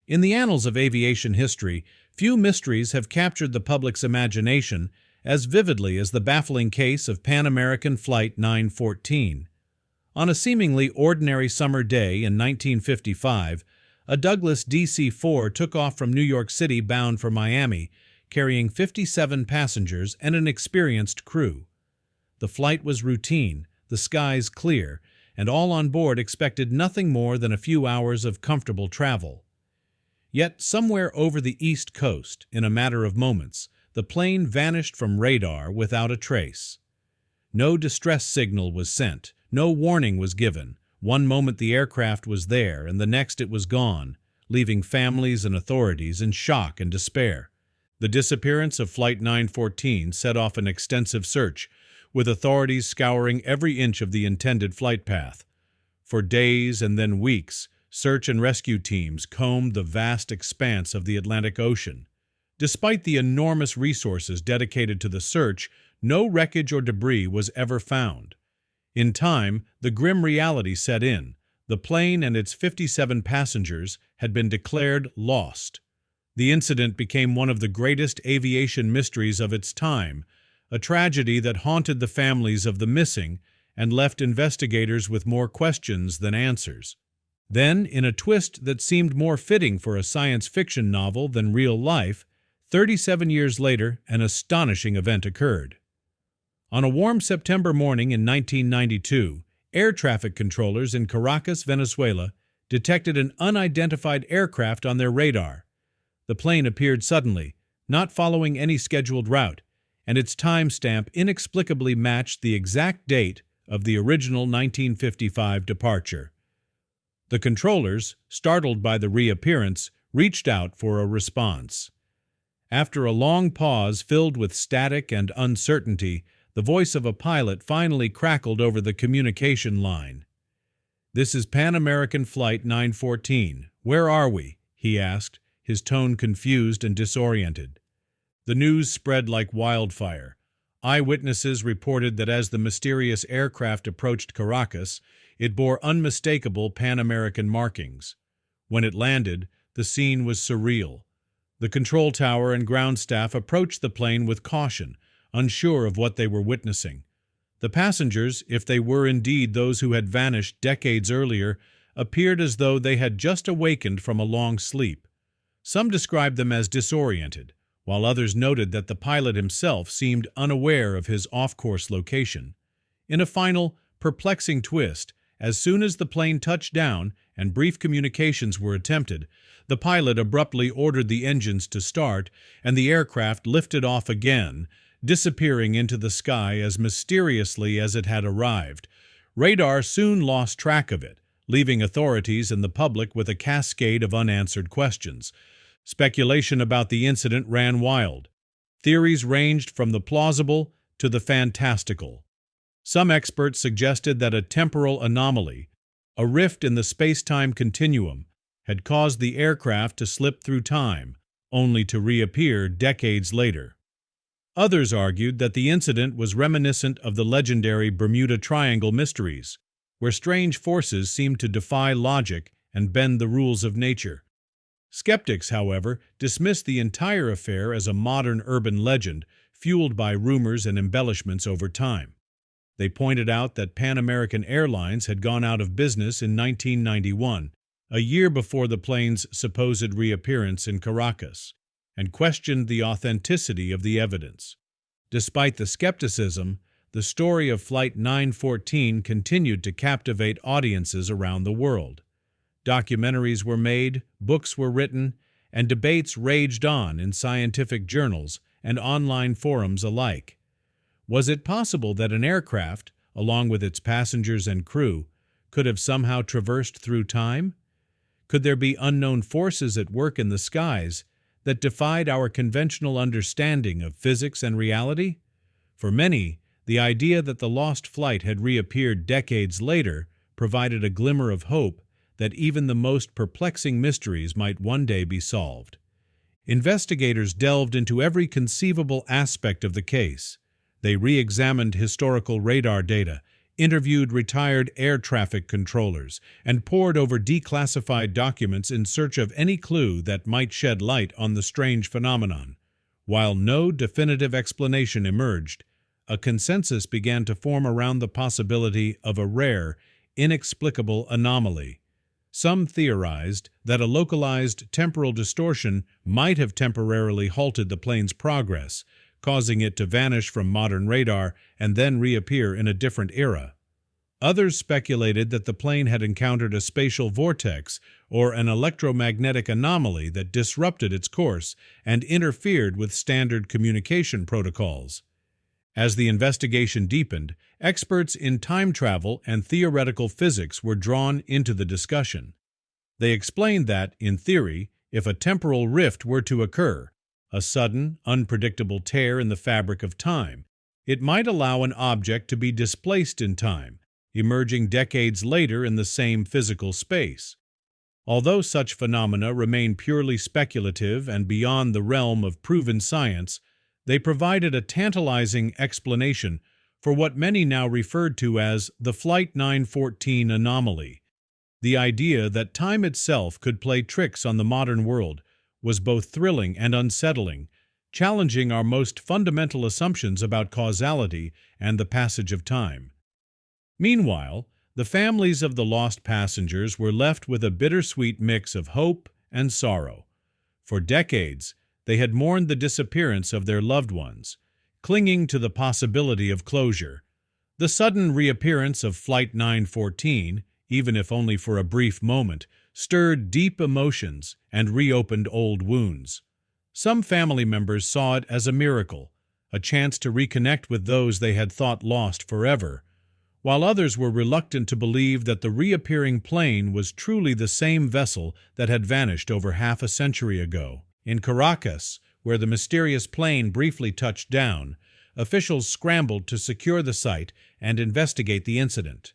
In the annals of aviation history, few mysteries have captured the public's imagination as vividly as the baffling case of Pan American Flight 914. On a seemingly ordinary summer day in 1955, a Douglas DC-4 took off from New York City bound for Miami, carrying 57 passengers and an experienced crew. The flight was routine, the skies clear, and all on board expected nothing more than a few hours of comfortable travel. Yet somewhere over the East Coast, in a matter of moments, the plane vanished from radar without a trace. No distress signal was sent, no warning was given. One moment the aircraft was there, and the next it was gone, leaving families and authorities in shock and despair. The disappearance of Flight 914 set off an extensive search, with authorities scouring every inch of the intended flight path. For days and then weeks, search and rescue teams combed the vast expanse of the Atlantic Ocean. Despite the enormous resources dedicated to the search, no wreckage or debris was ever found. In time, the grim reality set in. The plane and its 57 passengers had been declared lost. The incident became one of the greatest aviation mysteries of its time, a tragedy that haunted the families of the missing and left investigators with more questions than answers. Then, in a twist that seemed more fitting for a science fiction novel than real life, 37 years later, an astonishing event occurred. On a warm September morning in 1992, air traffic controllers in Caracas, Venezuela, detected an unidentified aircraft on their radar. The plane appeared suddenly, not following any scheduled route, and its timestamp inexplicably matched the exact date of the original 1955 departure. The controllers, startled by the reappearance, reached out for a response. After a long pause filled with static and uncertainty, the voice of a pilot finally crackled over the communication line. "This is Pan American Flight 914. Where are we?" he asked, his tone confused and disoriented. The news spread like wildfire. Eyewitnesses reported that as the mysterious aircraft approached Caracas, it bore unmistakable Pan American markings. When it landed, the scene was surreal. The control tower and ground staff approached the plane with caution, unsure of what they were witnessing. The passengers, if they were indeed those who had vanished decades earlier, appeared as though they had just awakened from a long sleep. Some described them as disoriented, while others noted that the pilot himself seemed unaware of his off-course location. In a final, perplexing twist, as soon as the plane touched down and brief communications were attempted, the pilot abruptly ordered the engines to start, and the aircraft lifted off again, disappearing into the sky as mysteriously as it had arrived. Radar soon lost track of it, leaving authorities and the public with a cascade of unanswered questions. Speculation about the incident ran wild. Theories ranged from the plausible to the fantastical. Some experts suggested that a temporal anomaly, a rift in the space-time continuum, had caused the aircraft to slip through time, only to reappear decades later. Others argued that the incident was reminiscent of the legendary Bermuda Triangle mysteries, where strange forces seemed to defy logic and bend the rules of nature. Skeptics, however, dismissed the entire affair as a modern urban legend fueled by rumors and embellishments over time. They pointed out that Pan American Airlines had gone out of business in 1991, a year before the plane's supposed reappearance in Caracas, and questioned the authenticity of the evidence. Despite the skepticism, the story of Flight 914 continued to captivate audiences around the world. Documentaries were made, books were written, and debates raged on in scientific journals and online forums alike. Was it possible that an aircraft, along with its passengers and crew, could have somehow traversed through time? Could there be unknown forces at work in the skies that defied our conventional understanding of physics and reality? For many, the idea that the lost flight had reappeared decades later provided a glimmer of hope that even the most perplexing mysteries might one day be solved. Investigators delved into every conceivable aspect of the case. They re-examined historical radar data, interviewed retired air traffic controllers, and pored over declassified documents in search of any clue that might shed light on the strange phenomenon. While no definitive explanation emerged, a consensus began to form around the possibility of a rare, inexplicable anomaly. Some theorized that a localized temporal distortion might have temporarily halted the plane's progress, causing it to vanish from modern radar and then reappear in a different era. Others speculated that the plane had encountered a spatial vortex or an electromagnetic anomaly that disrupted its course and interfered with standard communication protocols. As the investigation deepened, experts in time travel and theoretical physics were drawn into the discussion. They explained that, in theory, if a temporal rift were to occur, a sudden, unpredictable tear in the fabric of time, it might allow an object to be displaced in time, emerging decades later in the same physical space. Although such phenomena remain purely speculative and beyond the realm of proven science, they provided a tantalizing explanation for what many now referred to as the Flight 914 anomaly. The idea that time itself could play tricks on the modern world was both thrilling and unsettling, challenging our most fundamental assumptions about causality and the passage of time. Meanwhile, the families of the lost passengers were left with a bittersweet mix of hope and sorrow. For decades, they had mourned the disappearance of their loved ones, clinging to the possibility of closure. The sudden reappearance of Flight 914, even if only for a brief moment, stirred deep emotions and reopened old wounds. Some family members saw it as a miracle, a chance to reconnect with those they had thought lost forever, while others were reluctant to believe that the reappearing plane was truly the same vessel that had vanished over half a century ago. In Caracas, where the mysterious plane briefly touched down, officials scrambled to secure the site and investigate the incident.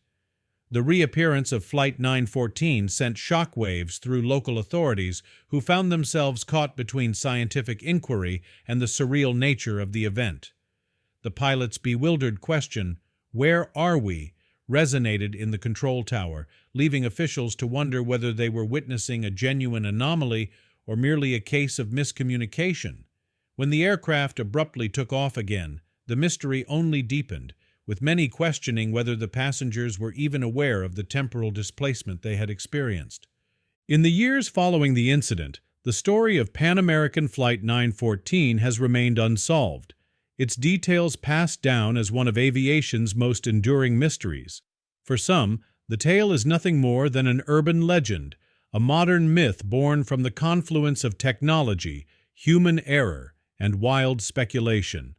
The reappearance of Flight 914 sent shockwaves through local authorities who found themselves caught between scientific inquiry and the surreal nature of the event. The pilot's bewildered question, "Where are we?" resonated in the control tower, leaving officials to wonder whether they were witnessing a genuine anomaly or merely a case of miscommunication. When the aircraft abruptly took off again, the mystery only deepened, with many questioning whether the passengers were even aware of the temporal displacement they had experienced. In the years following the incident, the story of Pan American Flight 914 has remained unsolved, its details passed down as one of aviation's most enduring mysteries. For some, the tale is nothing more than an urban legend, a modern myth born from the confluence of technology, human error, and wild speculation.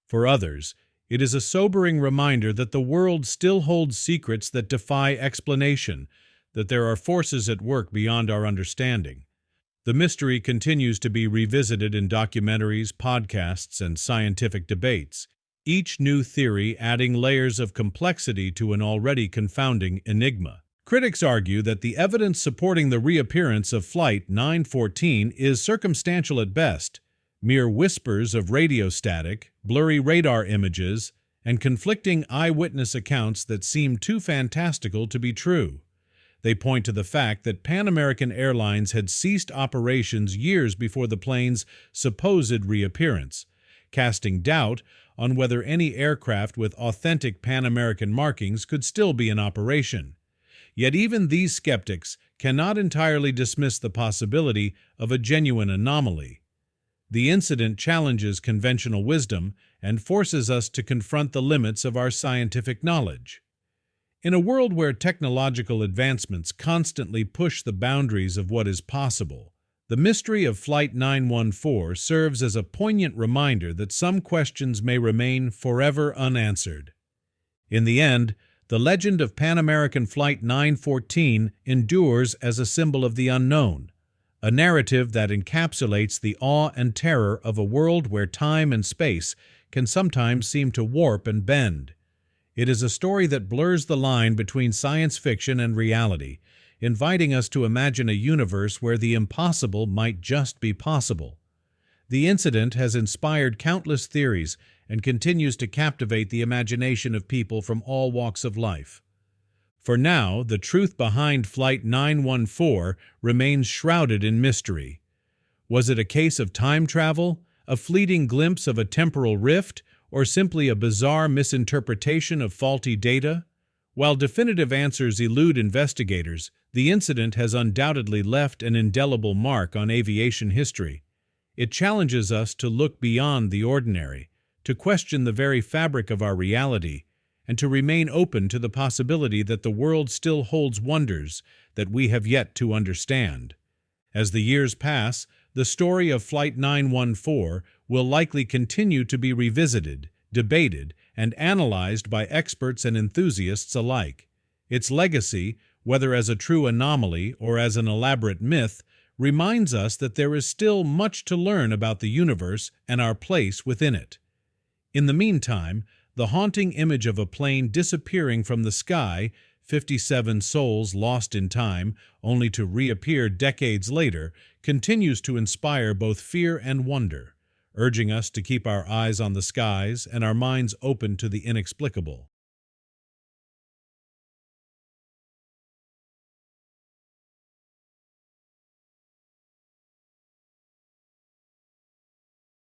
For others, it is a sobering reminder that the world still holds secrets that defy explanation, that there are forces at work beyond our understanding. The mystery continues to be revisited in documentaries, podcasts, and scientific debates, each new theory adding layers of complexity to an already confounding enigma. Critics argue that the evidence supporting the reappearance of Flight 914 is circumstantial at best, mere whispers of radio static, blurry radar images, and conflicting eyewitness accounts that seem too fantastical to be true. They point to the fact that Pan American Airlines had ceased operations years before the plane's supposed reappearance, casting doubt on whether any aircraft with authentic Pan American markings could still be in operation. Yet even these skeptics cannot entirely dismiss the possibility of a genuine anomaly. The incident challenges conventional wisdom and forces us to confront the limits of our scientific knowledge. In a world where technological advancements constantly push the boundaries of what is possible, the mystery of Flight 914 serves as a poignant reminder that some questions may remain forever unanswered. In the end, the legend of Pan American Flight 914 endures as a symbol of the unknown, a narrative that encapsulates the awe and terror of a world where time and space can sometimes seem to warp and bend. It is a story that blurs the line between science fiction and reality, inviting us to imagine a universe where the impossible might just be possible. The incident has inspired countless theories and continues to captivate the imagination of people from all walks of life. For now, the truth behind Flight 914 remains shrouded in mystery. Was it a case of time travel, a fleeting glimpse of a temporal rift, or simply a bizarre misinterpretation of faulty data? While definitive answers elude investigators, the incident has undoubtedly left an indelible mark on aviation history. It challenges us to look beyond the ordinary, to question the very fabric of our reality, and to remain open to the possibility that the world still holds wonders that we have yet to understand. As the years pass, the story of Flight 914 will likely continue to be revisited, debated, and analyzed by experts and enthusiasts alike. Its legacy, whether as a true anomaly or as an elaborate myth, reminds us that there is still much to learn about the universe and our place within it. In the meantime, the haunting image of a plane disappearing from the sky, 57 souls lost in time, only to reappear decades later, continues to inspire both fear and wonder, urging us to keep our eyes on the skies and our minds open to the inexplicable.